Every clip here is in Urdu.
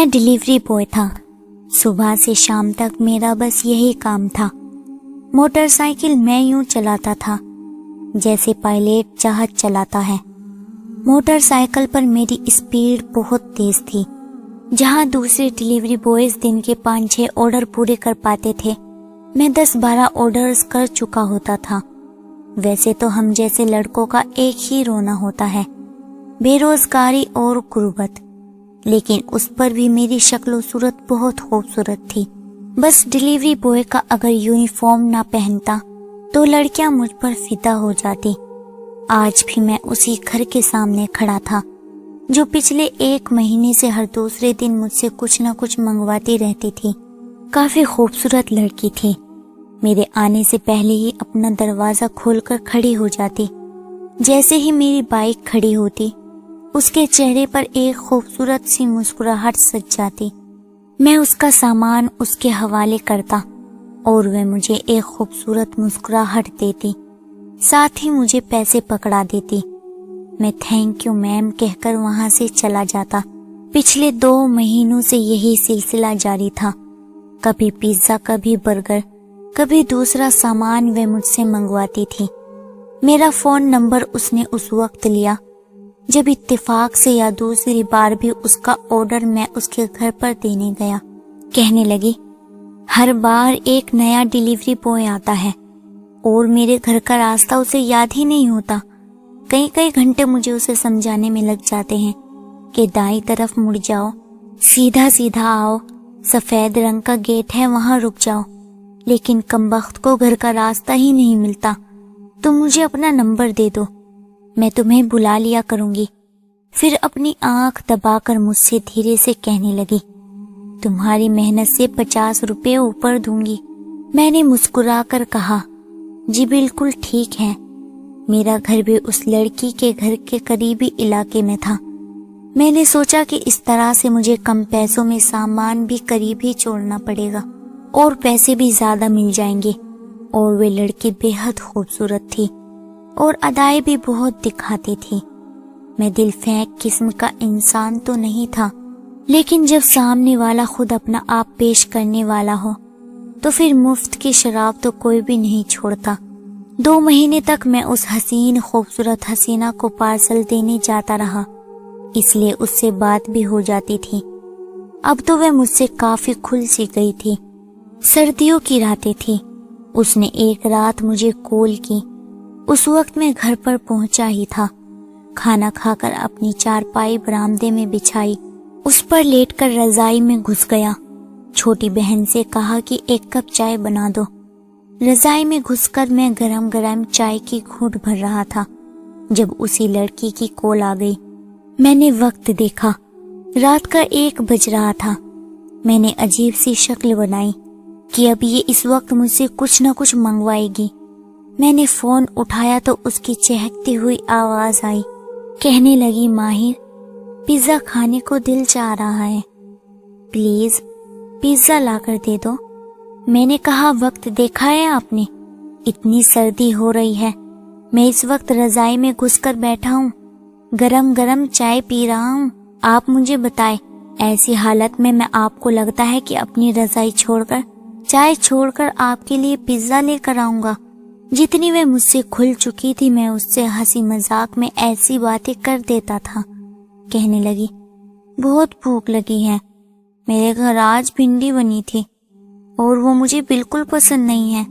میں ڈیلیوری بوائے تھا۔ صبح سے شام تک میرا بس یہی کام تھا۔ موٹر سائیکل میں یوں چلاتا تھا جیسے پائلٹ جہاز چلاتا ہے۔ موٹر سائیکل پر میری اسپیڈ بہت تیز تھی۔ جہاں دوسرے ڈیلیوری بوائز دن کے 5-6 آرڈر پورے کر پاتے تھے، میں 10-12 آرڈرز کر چکا ہوتا تھا۔ ویسے تو ہم جیسے لڑکوں کا ایک ہی رونا ہوتا ہے، بے روزگاری اور غربت، لیکن اس پر بھی میری شکل و صورت بہت خوبصورت تھی۔ بس ڈیلیوری بوائے کا اگر یونیفارم نہ پہنتا تو لڑکیاں مجھ پر فدا ہو جاتی۔ آج بھی میں اسی گھر کے سامنے کھڑا تھا جو پچھلے 1 مہینے سے ہر دوسرے دن مجھ سے کچھ نہ کچھ منگواتی رہتی تھی۔ کافی خوبصورت لڑکی تھی، میرے آنے سے پہلے ہی اپنا دروازہ کھول کر کھڑی ہو جاتی۔ جیسے ہی میری بائک کھڑی ہوتی، اس کے چہرے پر ایک خوبصورت سی مسکراہٹ سج جاتی۔ میں اس کا سامان اس کے حوالے کرتا اور وہ مجھے ایک خوبصورت مسکراہٹ دیتی، ساتھ ہی مجھے پیسے پکڑا دیتی۔ میں تھینک یو میم کہہ کر وہاں سے چلا جاتا۔ پچھلے 2 مہینوں سے یہی سلسلہ جاری تھا۔ کبھی پیزا، کبھی برگر، کبھی دوسرا سامان وہ مجھ سے منگواتی تھی۔ میرا فون نمبر اس نے اس وقت لیا جب اتفاق سے یا دوسری بار بھی اس کا آرڈر میں اس کے گھر پر دینے گیا۔ کہنے لگی، ہر بار ایک نیا ڈیلیوری بوائے آتا ہے اور میرے گھر کا راستہ اسے یاد ہی نہیں ہوتا۔ کئی گھنٹے مجھے اسے سمجھانے میں لگ جاتے ہیں کہ دائیں طرف مڑ جاؤ، سیدھا سیدھا آؤ، سفید رنگ کا گیٹ ہے وہاں رک جاؤ، لیکن کمبخت کو گھر کا راستہ ہی نہیں ملتا۔ تم مجھے اپنا نمبر دے دو، میں تمہیں بلا لیا کروں گی۔ پھر اپنی آنکھ دبا کر مجھ سے دھیرے سے کہنے لگی، تمہاری محنت سے 50 روپے اوپر دوں گی۔ میں نے مسکرا کر کہا، جی بالکل ٹھیک ہے۔ میرا گھر بھی اس لڑکی کے گھر کے قریبی علاقے میں تھا۔ میں نے سوچا کہ اس طرح سے مجھے کم پیسوں میں سامان بھی قریب ہی چھوڑنا پڑے گا اور پیسے بھی زیادہ مل جائیں گے۔ اور وہ لڑکی بے حد خوبصورت تھی اور ادائیں بھی بہت دکھاتی تھی۔ میں دل پھینک قسم کا انسان تو نہیں تھا، لیکن جب سامنے والا خود اپنا آپ پیش کرنے والا ہو تو پھر مفت کی شراب تو کوئی بھی نہیں چھوڑتا۔ 2 مہینے تک میں اس حسین خوبصورت حسینہ کو پارسل دینے جاتا رہا، اس لیے اس سے بات بھی ہو جاتی تھی۔ اب تو وہ مجھ سے کافی کھل سی گئی تھی۔ سردیوں کی راتیں تھی۔ اس نے ایک رات مجھے کال کی۔ اس وقت میں گھر پر پہنچا ہی تھا۔ کھانا کھا کر اپنی چارپائی برآمدے میں بچھائی، اس پر لیٹ کر رضائی میں گھس گیا۔ چھوٹی بہن سے کہا کہ 1 کپ چائے بنا دو۔ رضائی میں گھس کر میں گرم گرم چائے کی گھونٹ بھر رہا تھا جب اسی لڑکی کی کال آ گئی۔ میں نے وقت دیکھا، رات کا 1 بج رہا تھا۔ میں نے عجیب سی شکل بنائی کہ اب یہ اس وقت مجھ سے کچھ نہ کچھ منگوائے گی۔ میں نے فون اٹھایا تو اس کی چہکتی ہوئی آواز آئی، کہنے لگی، ماہر پیزا کھانے کو دل چاہ رہا ہے، پلیز پیزا لا کر دے دو۔ میں نے کہا، وقت دیکھا ہے آپ نے؟ اتنی سردی ہو رہی ہے، میں اس وقت رضائی میں گھس کر بیٹھا ہوں، گرم گرم چائے پی رہا ہوں۔ آپ مجھے بتائیں، ایسی حالت میں آپ کو لگتا ہے کہ اپنی رضائی چھوڑ کر، چائے چھوڑ کر آپ کے لیے پیزا لے کر آؤں گا؟ جتنی وہ مجھ سے کھل چکی تھی میں اس سے ہنسی مذاق میں ایسی باتیں کر دیتا تھا۔ کہنے لگی، بہت بھوک لگی ہے، میرے گھر آج بھنڈی بنی تھی اور وہ مجھے بالکل پسند نہیں ہے،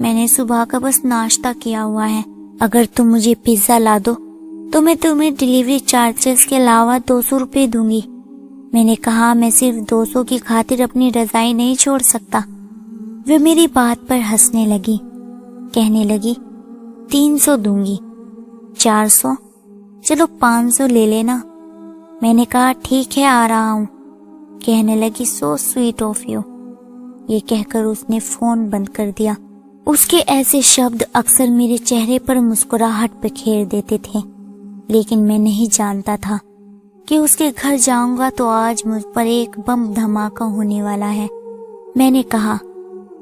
میں نے صبح کا بس ناشتہ کیا ہوا ہے، اگر تم مجھے پیزا لا دو تو میں تمہیں ڈیلیوری چارجز کے علاوہ 200 روپے دوں گی۔ میں نے کہا، میں صرف 200 کی خاطر اپنی رضائی نہیں چھوڑ سکتا۔ وہ میری بات پر ہنسنے لگی، کہنے لگی، 300 دوں گی، 400، چلو 500 لے لینا۔ میں نے کہا، ٹھیک ہے آ رہا ہوں۔ کہنے لگی، سو سویٹ آف یو۔ یہ کہہ کر اس نے فون بند کر دیا۔ اس کے ایسے شبد اکثر میرے چہرے پر مسکراہٹ بکھیر دیتے تھے، لیکن میں نہیں جانتا تھا کہ اس کے گھر جاؤں گا تو آج مجھ پر ایک بم دھماکہ ہونے والا ہے۔ میں نے کہا،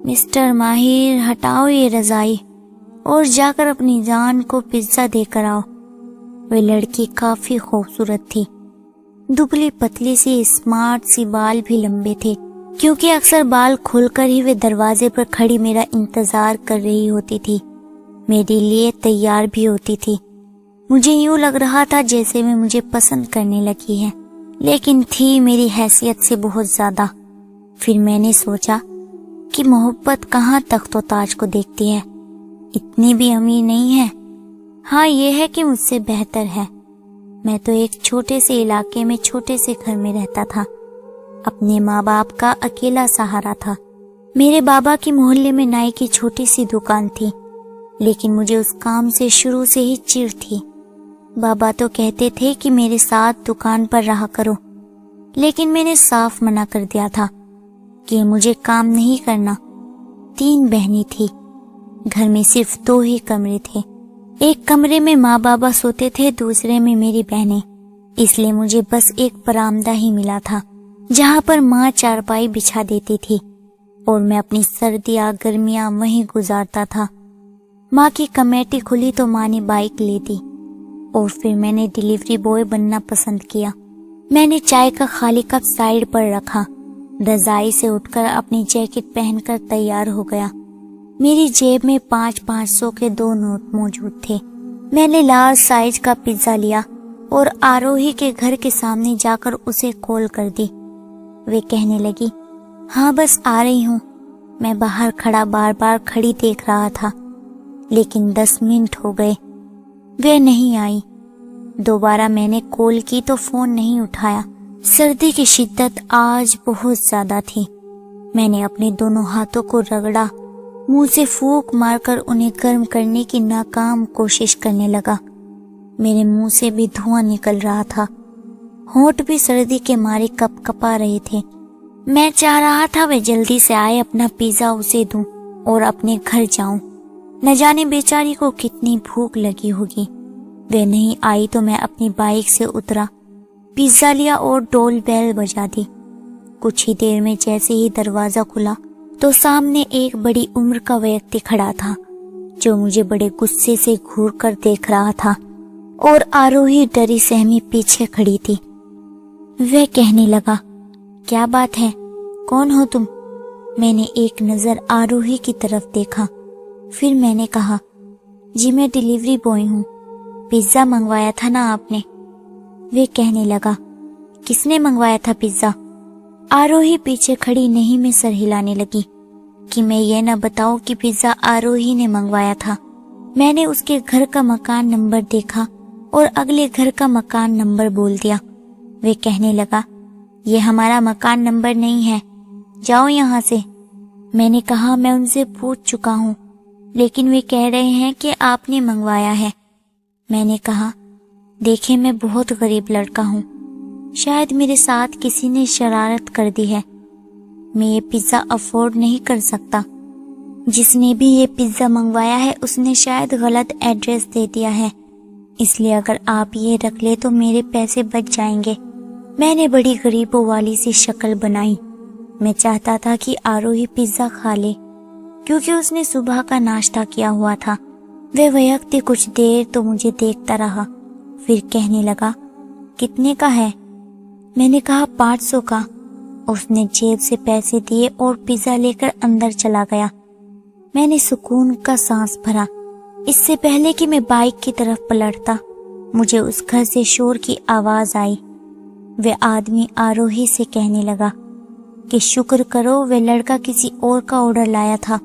مسٹر ماہر ہٹاؤ یہ رضائی اور جا کر اپنی جان کو پیزا دے کر آؤ۔ وہ لڑکی کافی خوبصورت تھی، دبلی پتلی سی اسمارٹ سی بال بھی لمبے تھے، کیونکہ اکثر بال کھول کر ہی وہ دروازے پر کھڑی میرا انتظار کر رہی ہوتی تھی، میرے لیے تیار بھی ہوتی تھی۔ مجھے یوں لگ رہا تھا جیسے میں مجھے پسند کرنے لگی ہے، لیکن تھی میری حیثیت سے بہت زیادہ۔ پھر میں نے سوچا کہ محبت کہاں تخت و تاج کو دیکھتی ہے، اتنی بھی امیر نہیں ہے۔ ہاں یہ ہے کہ مجھ سے بہتر ہے۔ میں تو ایک چھوٹے سے علاقے میں چھوٹے سے گھر میں رہتا تھا، اپنے ماں باپ کا اکیلا سہارا تھا۔ میرے بابا کی محلے میں نائی کی چھوٹی سی دکان تھی، لیکن مجھے اس کام سے شروع سے ہی چڑ تھی۔ بابا تو کہتے تھے کہ میرے ساتھ دکان پر رہا کرو، لیکن میں نے صاف منع کر دیا تھا کہ مجھے کام نہیں کرنا۔ 3 بہنیں تھی، گھر میں صرف 2 ہی کمرے تھے، ایک کمرے میں ماں بابا سوتے تھے، دوسرے میں میری بہنیں، اس لیے مجھے بس ایک برآمدہ ہی ملا تھا جہاں پر ماں چارپائی بچھا دیتی تھی اور میں اپنی سردیاں گرمیاں وہیں گزارتا تھا۔ ماں کی کمیٹی کھلی تو ماں نے بائک لے دی اور پھر میں نے ڈیلیوری بوائے بننا پسند کیا۔ میں نے چائے کا خالی کپ سائیڈ پر رکھا، رضائی سے اٹھ کر اپنی جیکٹ پہن کر تیار ہو گیا۔ میری جیب میں 500 کے 2 نوٹ موجود تھے۔ میں نے لارج سائز کا پیزا لیا اور آروہی کے گھر کے سامنے جا کر اسے کال کر دی۔ وہ کہنے لگی، ہاں بس آ رہی ہوں۔ میں باہر کھڑا بار بار کھڑی دیکھ رہا تھا، لیکن 10 منٹ ہو گئے، وہ نہیں آئی۔ دوبارہ میں نے کال کی تو فون نہیں اٹھایا۔ سردی کی شدت آج بہت زیادہ تھی۔ میں نے اپنے دونوں ہاتھوں کو رگڑا، منہ سے پھونک مار کر انہیں گرم کرنے کی ناکام کوشش کرنے لگا۔ میرے منہ سے بھی دھواں نکل رہا تھا، ہونٹ بھی سردی کے مارے کپ کپا رہے تھے۔ میں چاہ رہا تھا وہ جلدی سے آئے، اپنا پیزا اسے دوں اور اپنے گھر جاؤں۔ نہ جانے بیچاری کو کتنی بھوک لگی ہوگی۔ وہ نہیں آئی تو میں اپنی بائک سے اترا، پیزا لیا اور ڈول بیل بجا دی۔ کچھ ہی دیر میں جیسے ہی دروازہ کھلا تو سامنے ایک بڑی عمر کا ویکتی کھڑا تھا جو مجھے بڑے غصے سے گھور کر دیکھ رہا تھا، اور آروہی ڈری سہمی پیچھے کھڑی تھی۔ وہ کہنے لگا، کیا بات ہے، کون ہو تم؟ میں نے ایک نظر آروہی کی طرف دیکھا، پھر میں نے کہا، جی میں ڈیلیوری بوائے ہوں، پیزا منگوایا تھا نا آپ نے؟ وہ کہنے لگا، کس نے منگوایا تھا پیزا؟ آروہی پیچھے کھڑی نہیں میں سر ہلانے لگی کہ میں یہ نہ بتاؤں کہ پیزا آروہی نے منگوایا تھا۔ میں نے اس کے گھر کا مکان نمبر دیکھا اور اگلے گھر کا مکان نمبر بول دیا۔ وہ کہنے لگا، یہ ہمارا مکان نمبر نہیں ہے، جاؤ یہاں سے۔ میں نے کہا، میں ان سے پوچھ چکا ہوں، لیکن وہ کہہ رہے ہیں کہ آپ نے منگوایا ہے۔ میں نے کہا، دیکھیں میں بہت غریب لڑکا ہوں، شاید میرے ساتھ کسی نے شرارت کر دی ہے، میں یہ پیزا افورڈ نہیں کر سکتا۔ جس نے بھی یہ پیزا منگوایا ہے اس نے شاید غلط ایڈریس دے دیا ہے، اس لیے اگر آپ یہ رکھ لے تو میرے پیسے بچ جائیں گے۔ میں نے بڑی غریبوں والی سی شکل بنائی۔ میں چاہتا تھا کہ آروہی پیزا کھا لے کیونکہ اس نے صبح کا ناشتہ کیا ہوا تھا۔ وہ ویکتی کچھ دیر تو مجھے دیکھتا رہا، پھر کہنے لگا، کتنے کا ہے؟ میں نے کہا 500 کا۔ اس نے جیب سے پیسے دیے اور پیزا لے کر اندر چلا گیا۔ میں نے سکون کا سانس بھرا۔ اس سے پہلے کہ میں بائک کی طرف پلٹتا، مجھے اس گھر سے شور کی آواز آئی۔ وہ آدمی آروہی سے کہنے لگا کہ شکر کرو وہ لڑکا کسی اور کا آرڈر لایا تھا،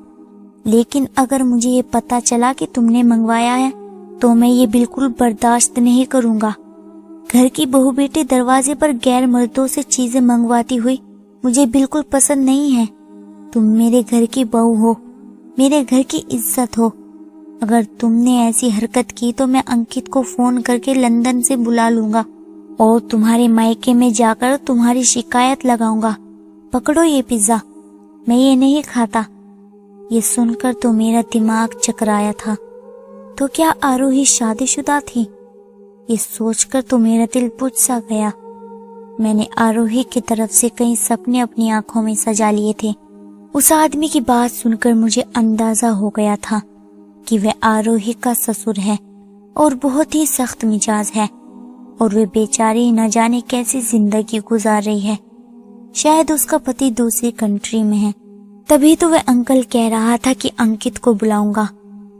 لیکن اگر مجھے یہ پتا چلا کہ تم نے منگوایا ہے تو میں یہ بالکل برداشت نہیں کروں گا۔ گھر کی بہو بیٹی دروازے پر غیر مردوں سے چیزیں منگواتی ہوئی مجھے بالکل پسند نہیں ہے۔ تم میرے گھر کی بہو ہو، میرے گھر کی عزت ہو۔ اگر تم نے ایسی حرکت کی تو میں انکت کو فون کر کے لندن سے بلا لوں گا اور تمہارے مائکے میں جا کر تمہاری شکایت لگاؤں گا۔ پکڑو یہ پیزا، میں یہ نہیں کھاتا۔ یہ سن کر تو میرا دماغ چکرایا تھا، تو کیا آروہی شادی شدہ تھی؟ یہ سوچ کر تو میرا دل بجھ سا گیا۔ میں نے آروہی کی طرف سے کئی سپنے اپنی آنکھوں میں سجا لیے تھے۔ اس آدمی کی بات سن کر مجھے اندازہ ہو گیا تھا کہ وہ آروہی کا سسر ہے اور بہت ہی سخت مزاج ہے۔ اور وہ بیچاری نہ جانے کیسی زندگی گزار رہی ہے. شاید اس کا پتی دوسری کنٹری میں ہے. تبھی تو وہ انکل کہہ رہا تھا کہ انکت کو بلاؤں گا,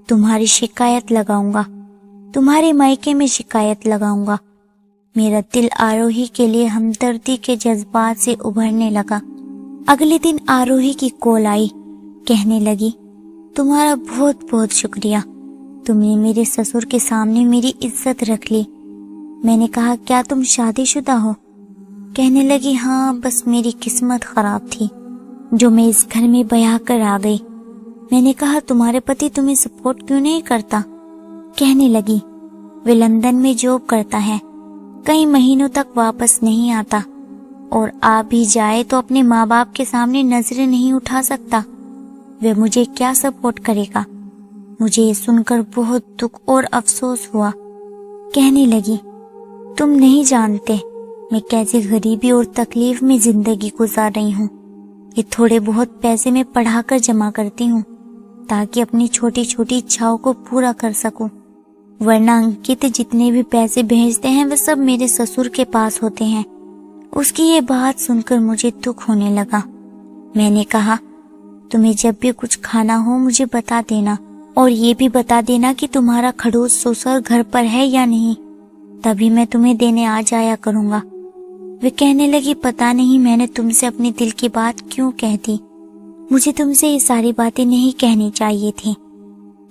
تمہاری شکایت لگاؤں گا, تمہارے مائکے میں شکایت لگاؤں گا. میرا دل آروہی کے لیے ہمدردی کے جذبات سے ابھرنے لگا. اگلے دن آروہی کی کال آئی. کہنے لگی, تمہارا بہت بہت شکریہ, تم نے میرے سسر کے سامنے میری عزت رکھ لی. میں نے کہا, کیا تم شادی شدہ ہو؟ کہنے لگی, ہاں, بس میری قسمت خراب تھی جو میں اس گھر میں بیاہ کر آ گئی. میں نے کہا, تمہارے پتی تمہیں سپورٹ کیوں نہیں کرتا؟ کہنے لگی, وہ لندن میں جاب کرتا ہے, کئی مہینوں تک واپس نہیں آتا, اور آ بھی جائے تو اپنے ماں باپ کے سامنے نظریں نہیں اٹھا سکتا. وہ مجھے کیا سپورٹ کرے گا؟ مجھے یہ سن کر بہت دکھ اور افسوس ہوا. کہنے لگی, تم نہیں جانتے میں کیسی غریبی اور تکلیف میں زندگی گزار رہی ہوں. یہ تھوڑے بہت پیسے میں پڑھا کر جمع کرتی ہوں تاکہ اپنی چھوٹی چھوٹی اچھاؤں کو پورا کر سکوں, ورنہ انکت جتنے بھی پیسے بھیجتے ہیں وہ سب میرے سسر کے پاس ہوتے ہیں. اس کی یہ بات سن کر مجھے دکھ ہونے لگا. میں نے کہا, تمہیں جب بھی کچھ کھانا ہو مجھے بتا دینا, اور یہ بھی بتا دینا کہ تمہارا کھڑوس سسر گھر پر ہے یا نہیں, تبھی میں تمہیں دینے آ جایا کروں گا. وہ کہنے لگی, پتا نہیں میں نے تم سے اپنی دل کی بات کیوں کہہ دی. مجھے تم سے یہ ساری باتیں نہیں کہنی چاہیے تھی,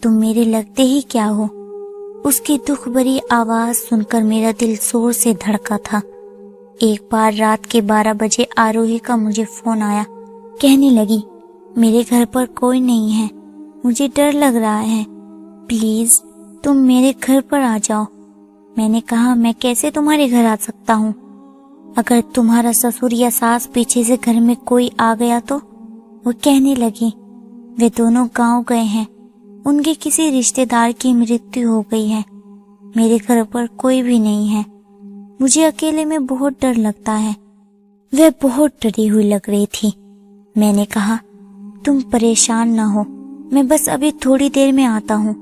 تم میرے لگتے ہی کیا ہو. اس کی دکھ بھری آواز سن کر میرا دل زور سے دھڑکا تھا. ایک بار رات کے 12 بجے آروہی کا مجھے فون آیا. کہنے لگی, میرے گھر پر کوئی نہیں ہے, مجھے ڈر لگ رہا ہے, پلیز تم میرے گھر پر آ جاؤ. میں نے کہا, میں کیسے تمہارے گھر آ سکتا ہوں؟ اگر تمہارا سسر یا ساس پیچھے سے گھر میں کوئی آ گیا تو؟ وہ کہنے لگی, وہ دونوں گاؤں گئے ہیں, ان کے کسی رشتے دار کی مرتیو ہو گئی ہے, میرے گھر پر کوئی بھی نہیں ہے, مجھے اکیلے میں بہت ڈر لگتا ہے. وہ بہت ڈری ہوئی لگ رہی تھی. میں نے کہا, تم پریشان نہ ہو, میں بس ابھی تھوڑی دیر میں آتا ہوں.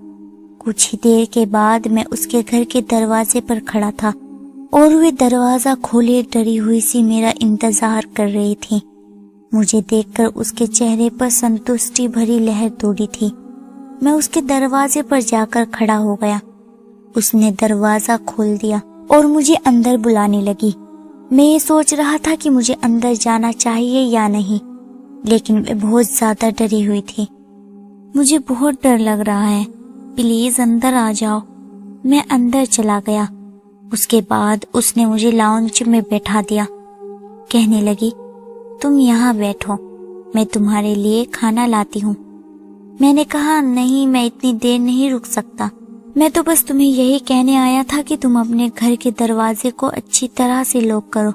کچھ ہی دیر کے بعد میں اس کے گھر کے دروازے پر کھڑا تھا اور وہ دروازہ کھولے ڈری ہوئی سی میرا انتظار کر رہی تھی. مجھے دیکھ کر اس کے چہرے پر سنتشٹی بھری لہر دوڑی تھی. میں اس کے دروازے پر جا کر کھڑا ہو گیا. اس نے دروازہ کھول دیا اور مجھے اندر بلانے لگی. میں یہ سوچ رہا تھا کہ مجھے اندر جانا چاہیے یا نہیں, لیکن میں بہت زیادہ ڈری ہوئی تھی. مجھے بہت ڈر لگ رہا ہے, پلیز اندر آ جاؤ. میں اندر چلا گیا. اس کے بعد اس نے مجھے لاؤنج میں بیٹھا دیا. کہنے لگی, تم یہاں بیٹھو, میں تمہارے لیے کھانا لاتی ہوں. میں نے کہا, نہیں, میں اتنی دیر نہیں رک سکتا, میں تو بس تمہیں یہی کہنے آیا تھا کہ تم اپنے گھر کے دروازے کو اچھی طرح سے لاک کرو,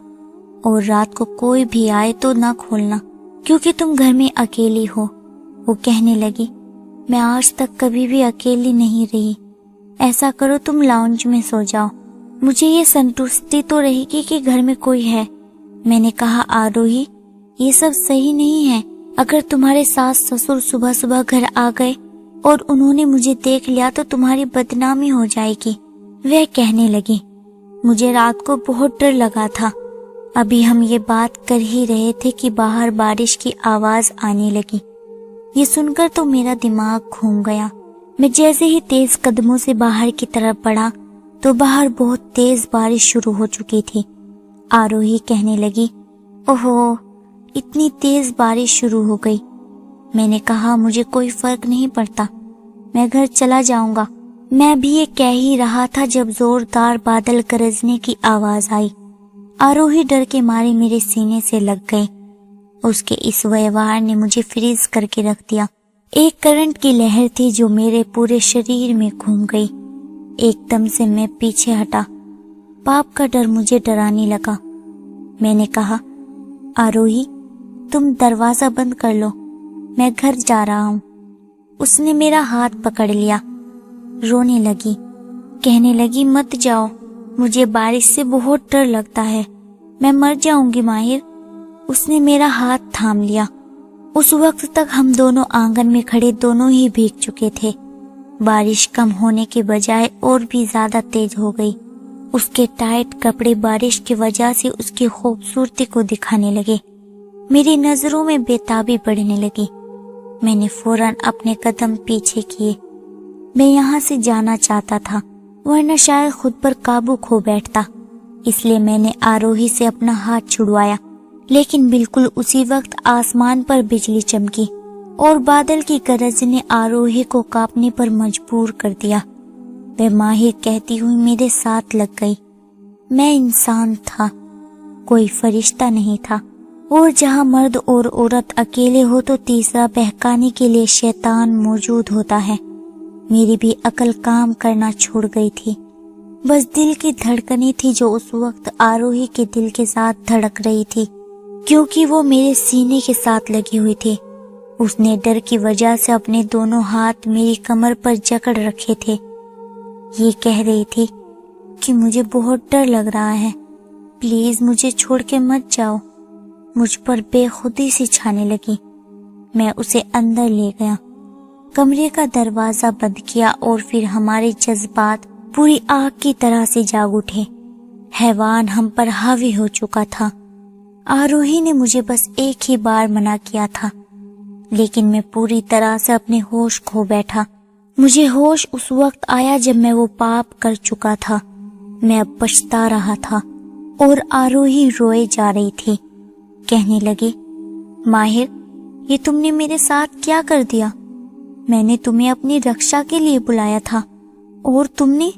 اور رات کو کوئی بھی آئے تو نہ کھولنا, کیونکہ تم گھر میں اکیلی ہو. وہ کہنے لگی, میں آج تک کبھی بھی اکیلی نہیں رہی, ایسا کرو تم لاؤنج میں سو جاؤ, مجھے یہ سنتشٹی تو رہے گی کہ گھر میں کوئی ہے. میں نے کہا, آروہی, یہ سب صحیح نہیں ہے. اگر تمہارے ساس سسر صبح صبح گھر آ گئے اور انہوں نے مجھے دیکھ لیا تو تمہاری بدنامی ہو جائے گی. وہ کہنے لگی, مجھے رات کو بہت ڈر لگا تھا, ابھی ہم یہ بات کر ہی رہے تھے کہ باہر بارش کی آواز آنے لگی. یہ سن کر تو میرا دماغ گھوم گیا. میں جیسے ہی تیز قدموں سے باہر کی طرف بڑھا تو باہر بہت تیز بارش شروع ہو چکی تھی. آروہی کہنے لگی, اوہو, اتنی تیز بارش شروع ہو گئی. میں نے کہا, مجھے کوئی فرق نہیں پڑتا, میں گھر چلا جاؤں گا. میں بھی یہ کہہ ہی رہا تھا جب زوردار بادل گرجنے کی آواز آئی. آروہی ڈر کے مارے میرے سینے سے لگ گئی. اس کے اس ویوہار نے مجھے فریز کر کے رکھ دیا. ایک کرنٹ کی لہر تھی جو میرے پورے شریر میں گھوم گئی. ایک دم سے میں پیچھے ہٹا. پاپ کا ڈر مجھے ڈرانے لگا. میں نے کہا, آروہی, تم دروازہ بند کر لو, میں گھر جا رہا ہوں. اس نے میرا ہاتھ پکڑ لیا. رونے لگی. کہنے لگی, مت جاؤ, مجھے بارش سے بہت ڈر لگتا ہے, میں مر جاؤں گی ماہر. اس نے میرا ہاتھ تھام لیا. اس وقت تک ہم دونوں آنگن میں کھڑے دونوں ہی بھیگ چکے تھے. بارش کم ہونے کے بجائے اور بھی زیادہ تیز ہو گئی. اس کے ٹائٹ کپڑے بارش کی وجہ سے اس کی خوبصورتی کو دکھانے لگے۔ میری نظروں میں بےتابی بڑھنے لگی۔ میں نے فوراً اپنے قدم پیچھے کیے۔ میں یہاں سے جانا چاہتا تھا، ورنہ شاید خود پر قابو کھو بیٹھتا۔ اس لیے میں نے آروہی سے اپنا ہاتھ چھڑوایا، لیکن بالکل اسی وقت آسمان پر بجلی چمکی اور بادل کی گرج نے آروہی کو کانپنے پر مجبور کر دیا۔ وہ ماہر کہتی ہوئی میرے ساتھ لگ گئی۔ میں انسان تھا، کوئی فرشتہ نہیں تھا، اور جہاں مرد اور عورت اکیلے ہو تو تیسرا بہکانے کے لیے شیطان موجود ہوتا ہے۔ میری بھی عقل کام کرنا چھوڑ گئی تھی۔ بس دل کی دھڑکنیں تھی جو اس وقت آروہی کے دل کے ساتھ دھڑک رہی تھی، کیونکہ وہ میرے سینے کے ساتھ لگی ہوئی تھی۔ اس نے ڈر کی وجہ سے اپنے دونوں ہاتھ میری کمر پر جکڑ رکھے تھے۔ یہ کہہ رہی تھی کہ مجھے بہت ڈر لگ رہا ہے، پلیز مجھے چھوڑ کے مت جاؤ۔ مجھ پر بے خودی سی چھانے لگی۔ میں اسے اندر لے گیا، کمرے کا دروازہ بند کیا، اور پھر ہمارے جذبات پوری آگ کی طرح سے جاگ اٹھے۔ حیوان ہم پر حاوی ہو چکا تھا۔ آروہی نے مجھے بس ایک ہی بار منع کیا تھا، لیکن میں پوری طرح سے اپنے ہوش کھو بیٹھا۔ مجھے ہوش اس وقت آیا جب میں وہ پاپ کر چکا تھا۔ میں اب پچھتا رہا تھا، اور آروہی روئے جا رہی تھی۔ کہنے لگی، ماہر، یہ تم نے میرے ساتھ کیا کر دیا؟ میں نے تمہیں اپنی رکشا کے لیے بلایا تھا، اور تم نے…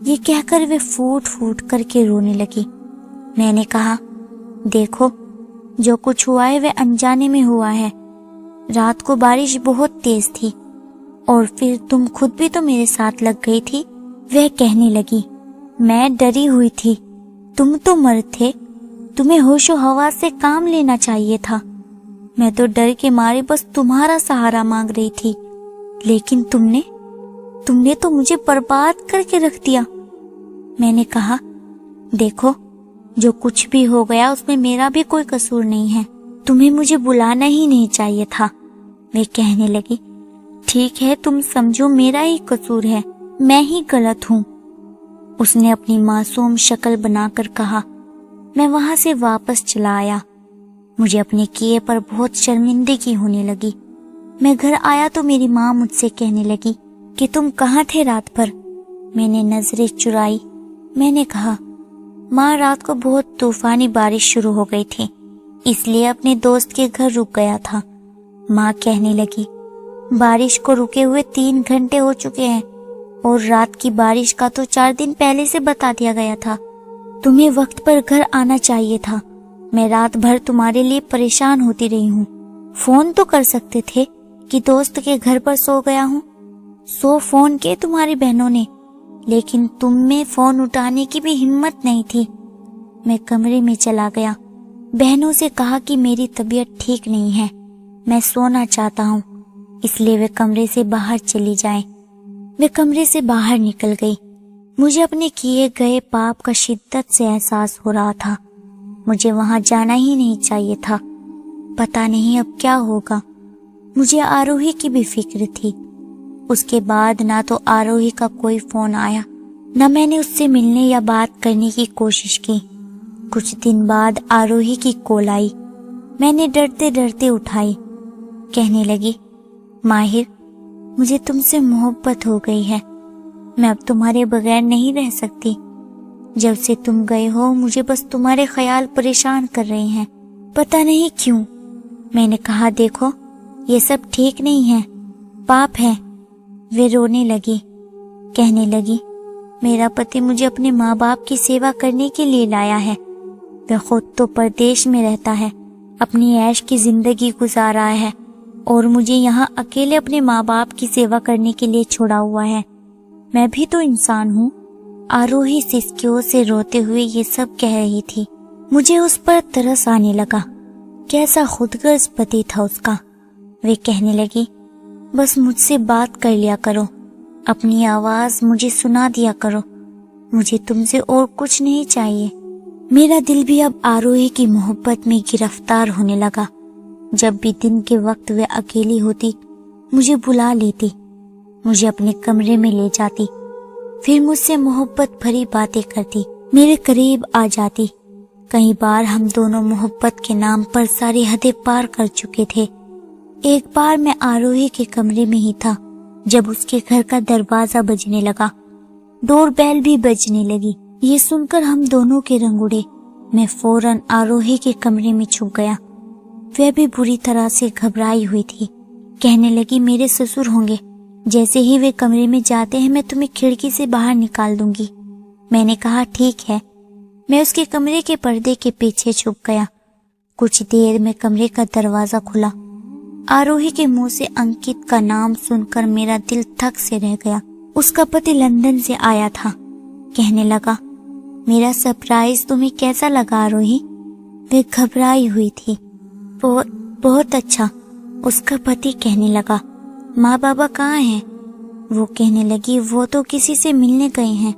یہ کہہ کر وہ پھوٹ پھوٹ کر کے رونے لگی۔ میں نے کہا، دیکھو، جو کچھ ہوا ہے وہ انجانے میں ہوا ہے۔ رات کو بارش بہت تیز تھی، اور پھر تم خود بھی تو میرے ساتھ لگ گئی تھی۔ وہ کہنے لگی، میں ڈری ہوئی تھی، تم تو مرد تھے، تمہیں ہوش و حواس سے کام لینا چاہیے تھا۔ میں تو ڈر کے مارے بس تمہارا سہارا مانگ رہی تھی، لیکن تم نے تو مجھے برباد کر کے رکھ دیا۔ میں نے کہا، دیکھو، جو کچھ بھی ہو گیا اس میں میرا بھی کوئی قصور نہیں ہے، تمہیں مجھے بلانا ہی نہیں چاہیے تھا۔ وہ کہنے لگی، ٹھیک ہے، تم سمجھو میرا ہی قصور ہے، میں ہی غلط ہوں۔ اس نے اپنی معصوم شکل بنا کر کہا۔ میں وہاں سے واپس چلا آیا۔ مجھے اپنے کیے پر بہت شرمندگی ہونے لگی۔ میں گھر آیا تو میری ماں مجھ سے کہنے لگی کہ تم کہاں تھے رات بھر؟ میں نے نظریں چرائی۔ میں نے کہا، ماں، رات کو بہت طوفانی بارش شروع ہو گئی تھی، اس لیے اپنے دوست کے گھر رک گیا تھا۔ ماں کہنے لگی، بارش کو رکے ہوئے 3 گھنٹے ہو چکے ہیں، اور رات کی بارش کا تو 4 دن پہلے سے بتا دیا گیا تھا۔ تمہیں وقت پر گھر آنا چاہیے تھا۔ میں رات بھر تمہارے لیے پریشان ہوتی رہی ہوں۔ فون تو کر سکتے تھے کہ دوست کے گھر پر سو گیا ہوں۔ 100 فون کیے تمہاری بہنوں نے، لیکن تم میں فون اٹھانے کی بھی ہمت نہیں تھی۔ میں کمرے میں چلا گیا، بہنوں سے کہا کہ میری طبیعت ٹھیک نہیں ہے، میں سونا چاہتا ہوں، اس لیے وہ کمرے سے باہر چلی جائیں۔ وہ کمرے سے باہر نکل گئی۔ مجھے اپنے کیے گئے پاپ کا شدت سے احساس ہو رہا تھا۔ مجھے وہاں جانا ہی نہیں چاہیے تھا۔ پتہ نہیں اب کیا ہوگا۔ مجھے آروہی کی بھی فکر تھی۔ اس کے بعد نہ تو آروہی کا کوئی فون آیا، نہ میں نے اس سے ملنے یا بات کرنے کی کوشش کی۔ کچھ دن بعد آروہی کی کال آئی۔ میں نے ڈرتے ڈرتے اٹھائی۔ کہنے لگی، ماہر، مجھے تم سے محبت ہو گئی ہے، میں اب تمہارے بغیر نہیں رہ سکتی۔ جب سے تم گئے ہو مجھے بس تمہارے خیال پریشان کر رہے ہیں، پتہ نہیں کیوں۔ میں نے کہا، دیکھو، یہ سب ٹھیک نہیں ہے، پاپ ہے۔ وہ رونے لگی، کہنے لگی، میرا پتی مجھے اپنے ماں باپ کی سیوا کرنے کے لیے لایا ہے، وہ خود تو پردیش میں رہتا ہے، اپنی عیش کی زندگی گزار رہا ہے، اور مجھے یہاں اکیلے اپنے ماں باپ کی سیوا کرنے کے لیے چھوڑا ہوا ہے۔ میں بھی تو انسان ہوں۔ آروہی سسکیوں سے روتے ہوئے یہ سب کہہ رہی تھی۔ مجھے اس پر ترس آنے لگا، کیسا خود غرض پتی تھا اس کا۔ وہ کہنے لگی، بس مجھ سے بات کر لیا کرو، اپنی آواز مجھے سنا دیا کرو، مجھے تم سے اور کچھ نہیں چاہیے۔ میرا دل بھی اب آروہی کی محبت میں گرفتار ہونے لگا۔ جب بھی دن کے وقت وہ اکیلی ہوتی مجھے بلا لیتی، مجھے اپنے کمرے میں لے جاتی، پھر مجھ سے محبت بھری باتیں کرتی، میرے قریب آ جاتی۔ کئی بار ہم دونوں محبت کے نام پر ساری حدیں پار کر چکے تھے۔ ایک بار میں آروہی کے کمرے میں ہی تھا جب اس کے گھر کا دروازہ بجنے لگا، ڈور بیل بھی بجنے لگی۔ یہ سن کر ہم دونوں کے رنگ اڑے۔ میں فوراً آروہی کے کمرے میں چھپ گیا۔ وہ بھی بری طرح سے گھبرائی ہوئی تھی۔ کہنے لگی میرے سسر ہوں گے، جیسے ہی وہ کمرے میں جاتے ہیں میں تمہیں کھڑکی سے باہر نکال دوں گی۔ میں نے کہا ٹھیک ہے۔ میں اس کے کمرے کے پردے کے پیچھے چھپ گیا۔ کچھ دیر میں کمرے کا دروازہ کھلا۔ آروہی کے منہ سے انکت کا نام سن کر میرا دل تھک سے رہ گیا۔ اس کا پتی لندن سے آیا تھا۔ کہنے لگا میرا سرپرائز تمہیں کیسا لگا آروہی؟ وہ گھبرائی ہوئی تھی۔ بہت اچھا، اس کا پتی کہنے لگا۔ ماں بابا کہاں ہیں؟ وہ کہنے لگی وہ تو کسی سے ملنے گئے ہیں،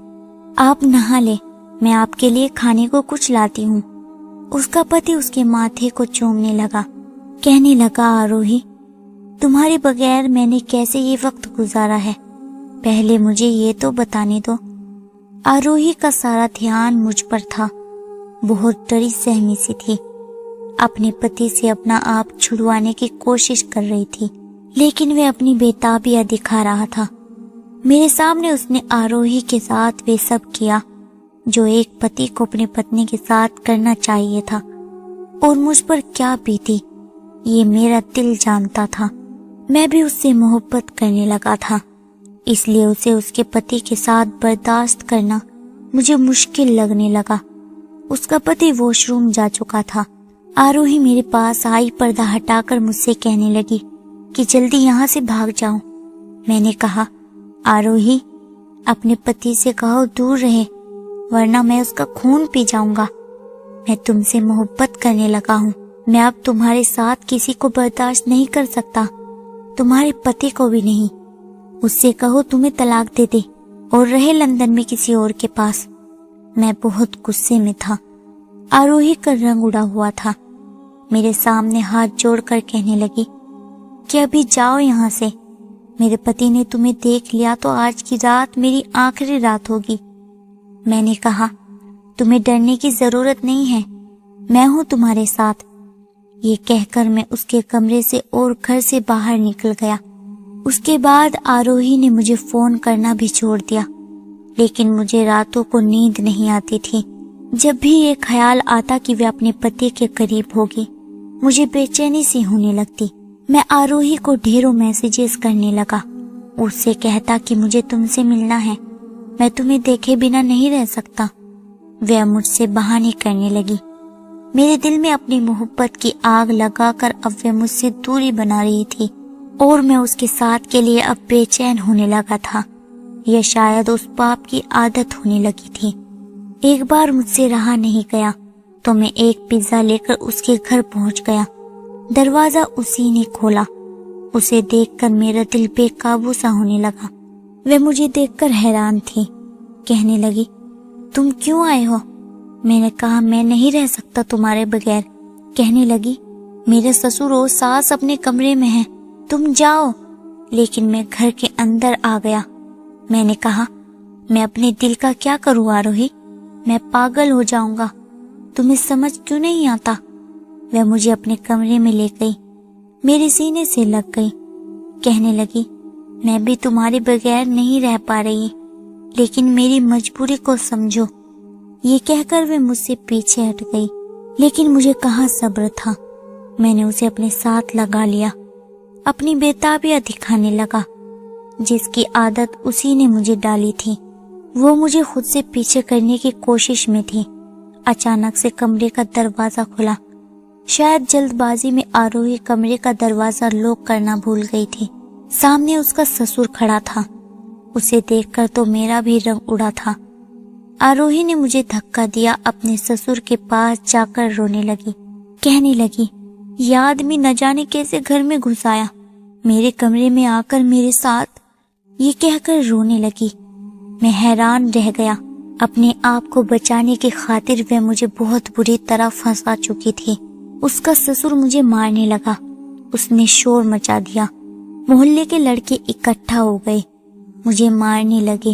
آپ نہا لے، میں آپ کے لیے کھانے کو کچھ لاتی ہوں۔ اس کا پتی اس کے ماتھے کو چومنے لگا۔ کہنے لگا آروہی تمہارے بغیر میں نے کیسے یہ وقت گزارا ہے، پہلے مجھے یہ تو بتانے دو۔ آروہی کا سارا دھیان مجھ پر تھا، بہت ڈری سہمی سی تھی، اپنے پتی سے اپنا آپ چھڑوانے کی کوشش کر رہی تھی، لیکن وہ اپنی بےتابیاں دکھا رہا تھا۔ میرے سامنے اس نے آروہی کے ساتھ وہ سب کیا جو ایک پتی کو اپنی پتنی کے ساتھ کرنا چاہیے تھا، اور مجھ پر کیا بیتی یہ میرا دل جانتا تھا۔ میں بھی اس سے محبت کرنے لگا تھا، اس لیے اسے اس کے پتی کے ساتھ برداشت کرنا مجھے مشکل لگنے لگا۔ اس کا پتی واش روم جا چکا تھا۔ آروہی میرے پاس آئی، پردہ ہٹا کر مجھ سے کہنے لگی کہ جلدی یہاں سے بھاگ جاؤ۔ میں نے کہا آروہی اپنے پتی سے کہو دور رہے، ورنہ میں اس کا خون پی جاؤں گا۔ میں تم سے محبت کرنے لگا ہوں، میں اب تمہارے ساتھ کسی کو برداشت نہیں کر سکتا، تمہارے پتی کو بھی نہیں۔ اس سے کہو تمہیں طلاق دے دے اور رہے لندن میں کسی اور کے پاس۔ میں بہت غصے میں تھا۔ آروہی کا رنگ اڑا ہوا تھا، میرے سامنے ہاتھ جوڑ کر کہنے لگی کہ ابھی جاؤ یہاں سے، میرے پتی نے تمہیں دیکھ لیا تو آج کی رات میری آخری رات ہوگی۔ میں نے کہا تمہیں ڈرنے کی ضرورت نہیں ہے، میں ہوں تمہارے ساتھ۔ یہ کہہ کر میں اس کے کمرے سے اور گھر سے باہر نکل گیا۔ اس کے بعد آروہی نے مجھے فون کرنا بھی چھوڑ دیا، لیکن مجھے راتوں کو نیند نہیں آتی تھی۔ جب بھی یہ خیال آتا کہ وہ اپنے پتی کے قریب ہوگی، مجھے بے چینی سی ہونے لگتی۔ میں آروہی کو ڈھیروں میسیجز کرنے لگا، اس سے کہتا کہ مجھے تم سے ملنا ہے، میں تمہیں دیکھے بنا نہیں رہ سکتا۔ وہ مجھ سے بہانے کرنے لگی۔ میرے دل میں اپنی محبت کی آگ لگا کر اب وہ مجھ سے دوری بنا رہی تھی، اور میں اس کے ساتھ کے لیے اب بے چین ہونے لگا تھا، یا شاید اس پاپ کی عادت ہونے لگی تھی۔ ایک بار مجھ سے رہا نہیں گیا تو میں ایک پیزا لے کر اس کے گھر پہنچ گیا۔ دروازہ اسی نے کھولا۔ اسے دیکھ کر میرا دل بے قابو سا ہونے لگا۔ وہ مجھے دیکھ کر حیران تھی، کہنے لگی تم کیوں آئے ہو؟ میں نے کہا میں نہیں رہ سکتا تمہارے بغیر۔ کہنے لگی میرے سسر اور ساس اپنے کمرے میں ہیں، تم جاؤ۔ لیکن میں گھر کے اندر آ گیا۔ میں نے کہا میں اپنے دل کا کیا کروں آروہی، میں پاگل ہو جاؤں گا، تمہیں سمجھ کیوں نہیں آتا؟ وہ مجھے اپنے کمرے میں لے گئی، میرے سینے سے لگ گئی، کہنے لگی میں بھی تمہارے بغیر نہیں رہ پا رہی، لیکن میری مجبوری کو سمجھو۔ یہ کہہ کر وہ مجھ سے پیچھے ہٹ گئی، لیکن مجھے کہاں صبر تھا۔ میں نے اسے اپنے ساتھ لگا لیا، اپنی بےتابیاں دکھانے لگا جس کی عادت اسی نے مجھے ڈالی تھی۔ وہ مجھے خود سے پیچھے کرنے کی کوشش میں تھی۔ اچانک سے کمرے کا دروازہ کھلا۔ شاید جلد بازی میں آروہی کمرے کا دروازہ لاک کرنا بھول گئی تھی۔ سامنے اس کا سسر کھڑا تھا، اسے دیکھ کر تو میرا بھی رنگ اڑا تھا۔ آروہی نے مجھے دھکا دیا، اپنے سسر کے پاس جا کر رونے لگی، کہنے لگی یہ آدمی نہ جانے کیسے گھر میں گھس آیا، میرے کمرے میں آ کر میرے ساتھ۔ یہ کہہ کر رونے لگی۔ میں حیران رہ گیا۔ اپنے آپ کو بچانے کی خاطر وہ مجھے بہت بری طرح پھنسا چکی تھی۔ اس کا سسر مجھے مارنے لگا، اس نے شور مچا دیا، محلے کے لڑکے اکٹھا ہو گئے، مجھے مارنے لگے۔